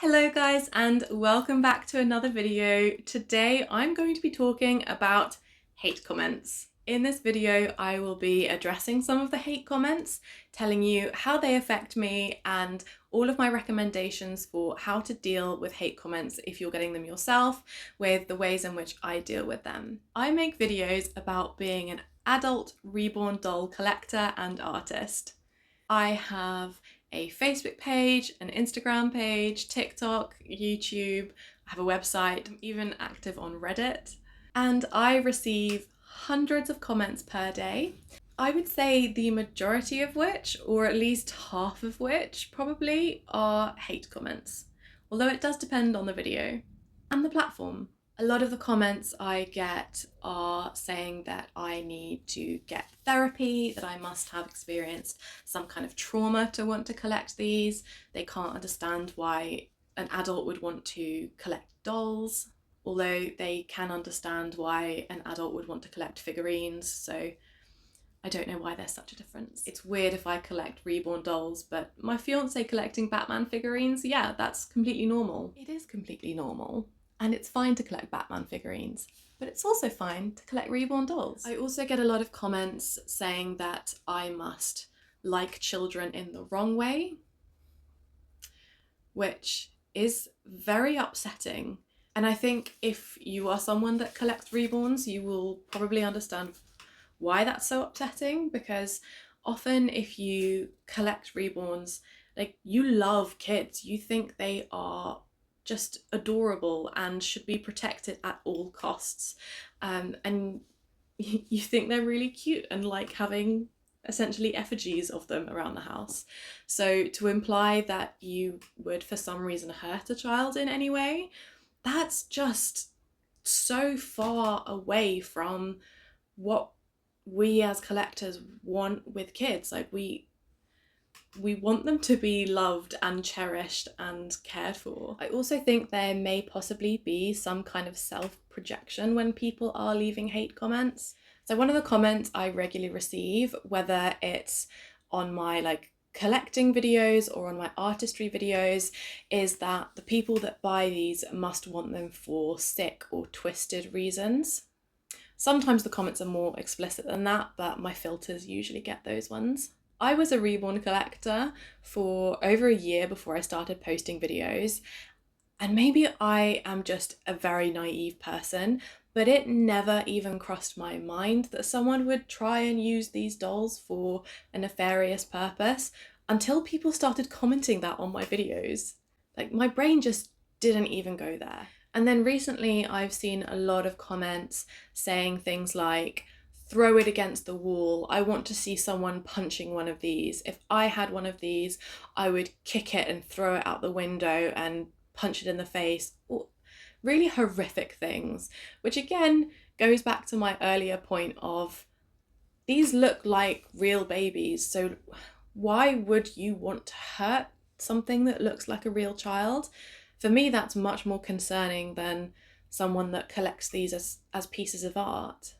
Hello guys and welcome back to another video. Today I'm going to be talking about hate comments. In this video I will be addressing some of the hate comments, telling you how they affect me and all of my recommendations for how to deal with hate comments if you're getting them yourself, with the ways in which I deal with them. I make videos about being an adult reborn doll collector and artist. I have a Facebook page, an Instagram page, TikTok, YouTube, I have a website, I'm even active on Reddit, and I receive hundreds of comments per day. I would say the majority of which, or at least half of which, probably are hate comments, although it does depend on the video and the platform. A lot of the comments I get are saying that I need to get therapy, that I must have experienced some kind of trauma to want to collect these. They can't understand why an adult would want to collect dolls, although they can understand why an adult would want to collect figurines, so I don't know why there's such a difference. It's weird if I collect reborn dolls, but my fiance collecting Batman figurines, yeah, that's completely normal. It is completely normal. And it's fine to collect Batman figurines, but it's also fine to collect reborn dolls. I also get a lot of comments saying that I must like children in the wrong way, which is very upsetting. And I think if you are someone that collects reborns, you will probably understand why that's so upsetting, because often if you collect reborns, like, you love kids, you think they are just adorable and should be protected at all costs, and you think they're really cute and like having essentially effigies of them around the house. So to imply that you would for some reason hurt a child in any way, that's just so far away from what we as collectors want with kids. Like, we want them to be loved and cherished and cared for. I also think there may possibly be some kind of self-projection when people are leaving hate comments. So one of the comments I regularly receive, whether it's on my collecting videos or on my artistry videos, is that the people that buy these must want them for sick or twisted reasons. Sometimes the comments are more explicit than that, but my filters usually get those ones. I was a reborn collector for over a year before I started posting videos, and maybe I am just a very naive person, but it never even crossed my mind that someone would try and use these dolls for a nefarious purpose until people started commenting that on my videos. Like, my brain just didn't even go there. And then recently I've seen a lot of comments saying things like, throw it against the wall, I want to see someone punching one of these. If I had one of these, I would kick it and throw it out the window and punch it in the face. Really horrific things, which again goes back to my earlier point of, these look like real babies, so why would you want to hurt something that looks like a real child? For me, that's much more concerning than someone that collects these as pieces of art.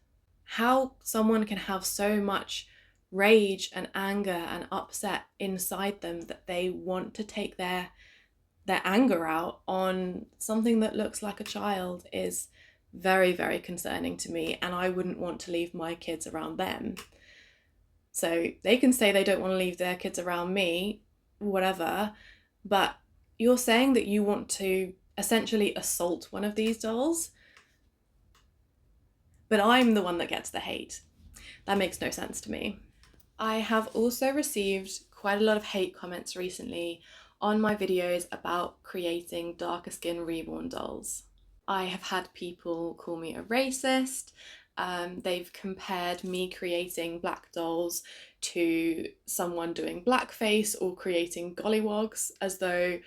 How someone can have so much rage and anger and upset inside them that they want to take their anger out on something that looks like a child is very, very concerning to me, and I wouldn't want to leave my kids around them. So they can say they don't want to leave their kids around me, whatever, but you're saying that you want to essentially assault one of these dolls, but I'm the one that gets the hate. That makes no sense to me. I have also received quite a lot of hate comments recently on my videos about creating darker skin reborn dolls. I have had people call me a racist. They've compared me creating black dolls to someone doing blackface or creating gollywogs, as though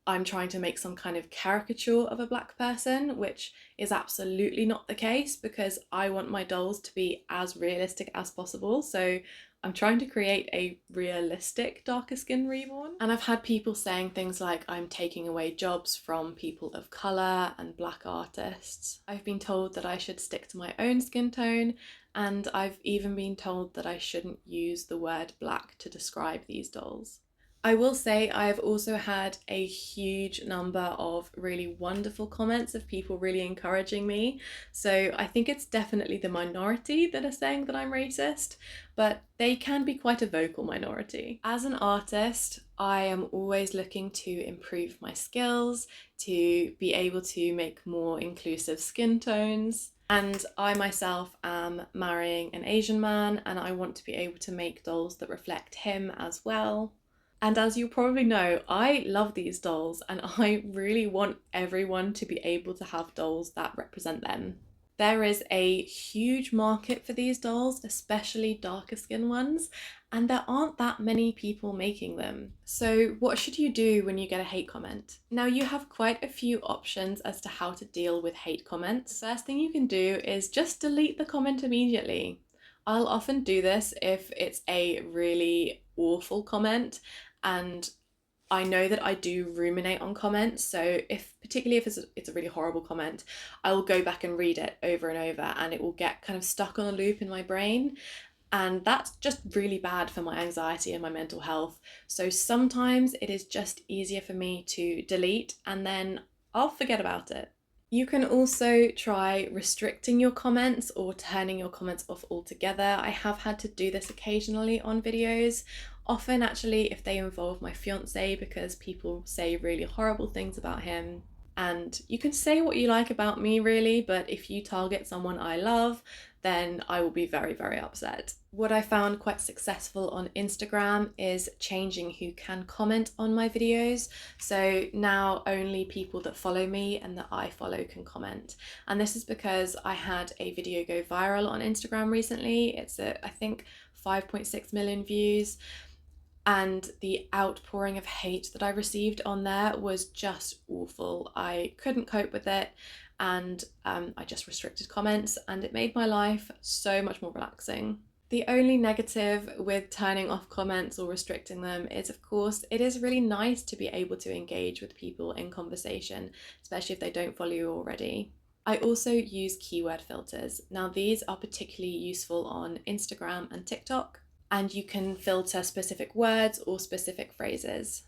I'm trying to make some kind of caricature of a black person, which is absolutely not the case, because I want my dolls to be as realistic as possible. So I'm trying to create a realistic darker skin reborn. And I've had people saying things like I'm taking away jobs from people of colour and black artists. I've been told that I should stick to my own skin tone, and I've even been told that I shouldn't use the word black to describe these dolls. I will say I've also had a huge number of really wonderful comments of people really encouraging me. So I think it's definitely the minority that are saying that I'm racist, but they can be quite a vocal minority. As an artist, I am always looking to improve my skills, to be able to make more inclusive skin tones. And I myself am marrying an Asian man, and I want to be able to make dolls that reflect him as well. And as you probably know, I love these dolls and I really want everyone to be able to have dolls that represent them. There is a huge market for these dolls, especially darker skin ones, and there aren't that many people making them. So what should you do when you get a hate comment? Now you have quite a few options as to how to deal with hate comments. The first thing you can do is just delete the comment immediately. I'll often do this if it's a really awful comment and I know that I do ruminate on comments. So particularly if it's a really horrible comment, I will go back and read it over and over and it will get kind of stuck on a loop in my brain. And that's just really bad for my anxiety and my mental health. So sometimes it is just easier for me to delete and then I'll forget about it. You can also try restricting your comments or turning your comments off altogether. I have had to do this occasionally on videos, often actually if they involve my fiance, because people say really horrible things about him. And you can say what you like about me really, but if you target someone I love, then I will be very, very upset. What I found quite successful on Instagram is changing who can comment on my videos. So now only people that follow me and that I follow can comment. And this is because I had a video go viral on Instagram recently. It's at, I think, 5.6 million views. And the outpouring of hate that I received on there was just awful. I couldn't cope with it and I just restricted comments and it made my life so much more relaxing. The only negative with turning off comments or restricting them is, of course, it is really nice to be able to engage with people in conversation, especially if they don't follow you already. I also use keyword filters. Now these are particularly useful on Instagram and TikTok, and you can filter specific words or specific phrases.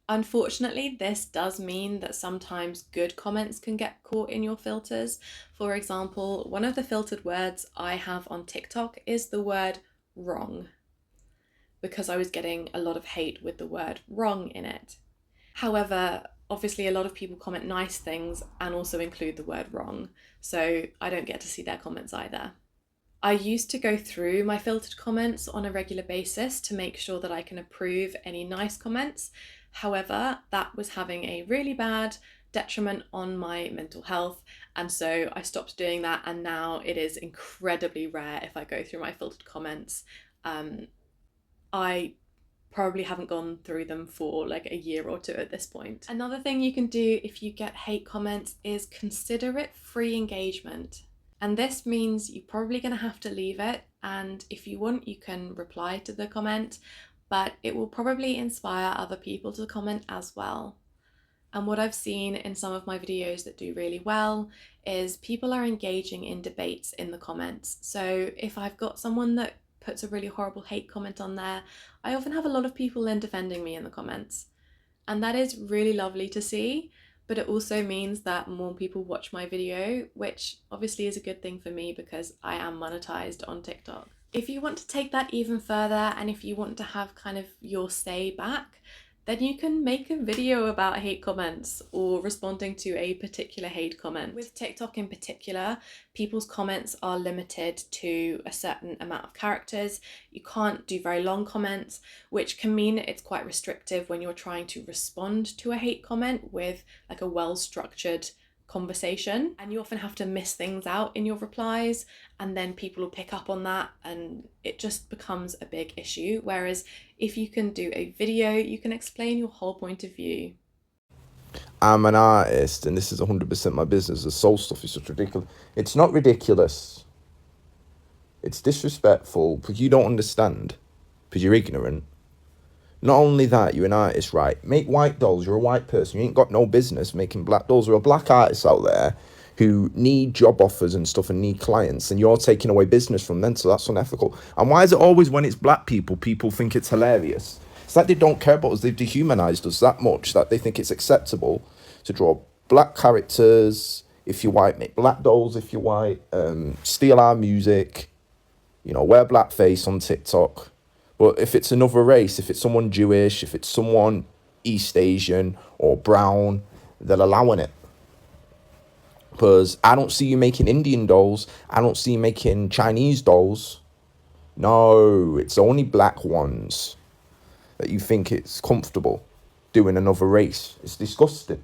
Unfortunately, this does mean that sometimes good comments can get caught in your filters. For example, one of the filtered words I have on TikTok is the word wrong, because I was getting a lot of hate with the word wrong in it. However, obviously a lot of people comment nice things and also include the word wrong, so I don't get to see their comments either. I used to go through my filtered comments on a regular basis to make sure that I can approve any nice comments. However, that was having a really bad detriment on my mental health, and so I stopped doing that, and now it is incredibly rare if I go through my filtered comments. I probably haven't gone through them for like a year or two at this point. Another thing you can do if you get hate comments is consider it free engagement. And this means you're probably going to have to leave it, and if you want you can reply to the comment, but it will probably inspire other people to comment as well. And what I've seen in some of my videos that do really well is people are engaging in debates in the comments. So if I've got someone that puts a really horrible hate comment on there, I often have a lot of people then defending me in the comments. And that is really lovely to see. But it also means that more people watch my video, which obviously is a good thing for me because I am monetized on TikTok. If you want to take that even further and if you want to have kind of your say back, then you can make a video about hate comments or responding to a particular hate comment. With TikTok in particular, people's comments are limited to a certain amount of characters. You can't do very long comments, which can mean it's quite restrictive when you're trying to respond to a hate comment with like a well-structured conversation, and you often have to miss things out in your replies, and then people will pick up on that and it just becomes a big issue. Whereas if you can do a video, you can explain your whole point of view. I'm an artist and this is 100% my business. The soul stuff is just ridiculous. It's not ridiculous. It's disrespectful because you don't understand, because you're ignorant. Not only that, you're an artist, right? Make white dolls. You're a white person. You ain't got no business making black dolls. There are black artists out there who need job offers and stuff and need clients, and you're taking away business from them, so that's unethical. And why is it always when it's black people, people think it's hilarious? It's like they don't care about us. They've dehumanized us that much that they think it's acceptable to draw black characters. If you're white, make black dolls. If you're white, steal our music. You know, wear blackface on TikTok. But if it's another race, if it's someone Jewish, if it's someone East Asian or brown, they're allowing it. Because I don't see you making Indian dolls. I don't see you making Chinese dolls. No, it's only black ones that you think it's comfortable doing another race. It's disgusting.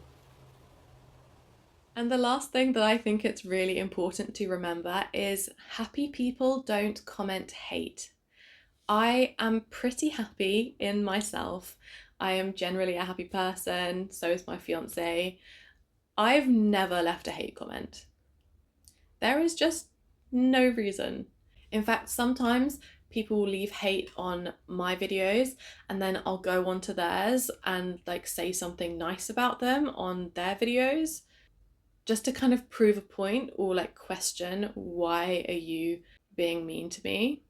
And the last thing that I think it's really important to remember is happy people don't comment hate. I am pretty happy in myself. I am generally a happy person, so is my fiance. I've never left a hate comment. There is just no reason. In fact, sometimes people will leave hate on my videos and then I'll go onto theirs and like say something nice about them on their videos just to kind of prove a point or like question, why are you being mean to me?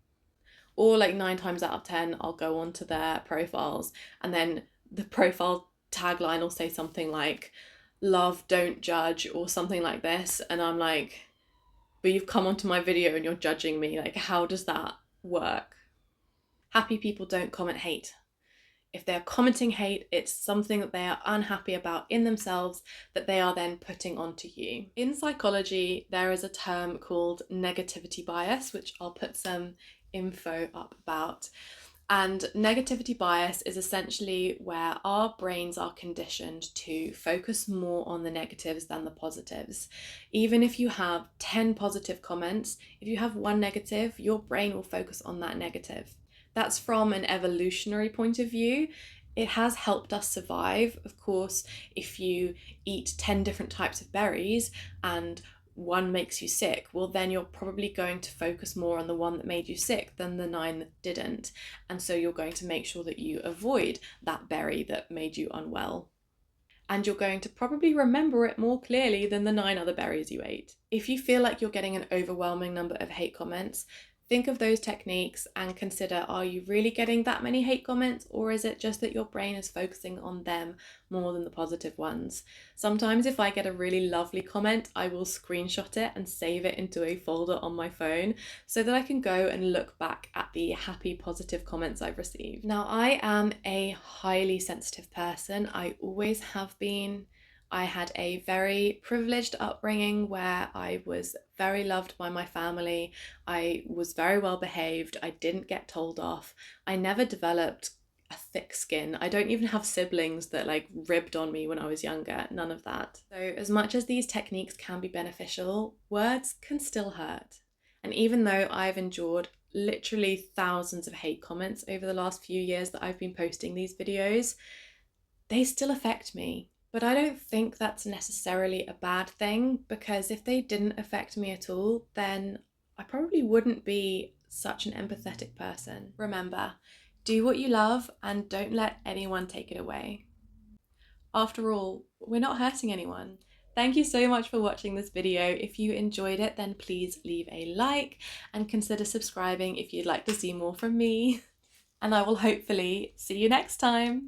Or like 9 times out of 10, I'll go onto their profiles and then the profile tagline will say something like, love, don't judge, or something like this. And I'm like, but you've come onto my video and you're judging me. Like, how does that work? Happy people don't comment hate. If they're commenting hate, it's something that they are unhappy about in themselves that they are then putting onto you. In psychology, there is a term called negativity bias, which I'll put some info up about. And negativity bias is essentially where our brains are conditioned to focus more on the negatives than the positives. Even if you have 10 positive comments, if you have one negative, your brain will focus on that negative. That's from an evolutionary point of view. It has helped us survive. Of course, if you eat 10 different types of berries and one makes you sick, well then you're probably going to focus more on the one that made you sick than the 9 that didn't. And so you're going to make sure that you avoid that berry that made you unwell. And you're going to probably remember it more clearly than the 9 other berries you ate. If you feel like you're getting an overwhelming number of hate comments, think of those techniques and consider, are you really getting that many hate comments, or is it just that your brain is focusing on them more than the positive ones? Sometimes if I get a really lovely comment, I will screenshot it and save it into a folder on my phone so that I can go and look back at the happy positive comments I've received. Now, I am a highly sensitive person. I always have been. I had a very privileged upbringing where I was very loved by my family. I was very well behaved. I didn't get told off. I never developed a thick skin. I don't even have siblings that like ribbed on me when I was younger. None of that. So as much as these techniques can be beneficial, words can still hurt. And even though I've endured literally thousands of hate comments over the last few years that I've been posting these videos, they still affect me. But I don't think that's necessarily a bad thing, because if they didn't affect me at all, then I probably wouldn't be such an empathetic person. Remember, do what you love and don't let anyone take it away. After all, we're not hurting anyone. Thank you so much for watching this video. If you enjoyed it, then please leave a like and consider subscribing if you'd like to see more from me. And I will hopefully see you next time.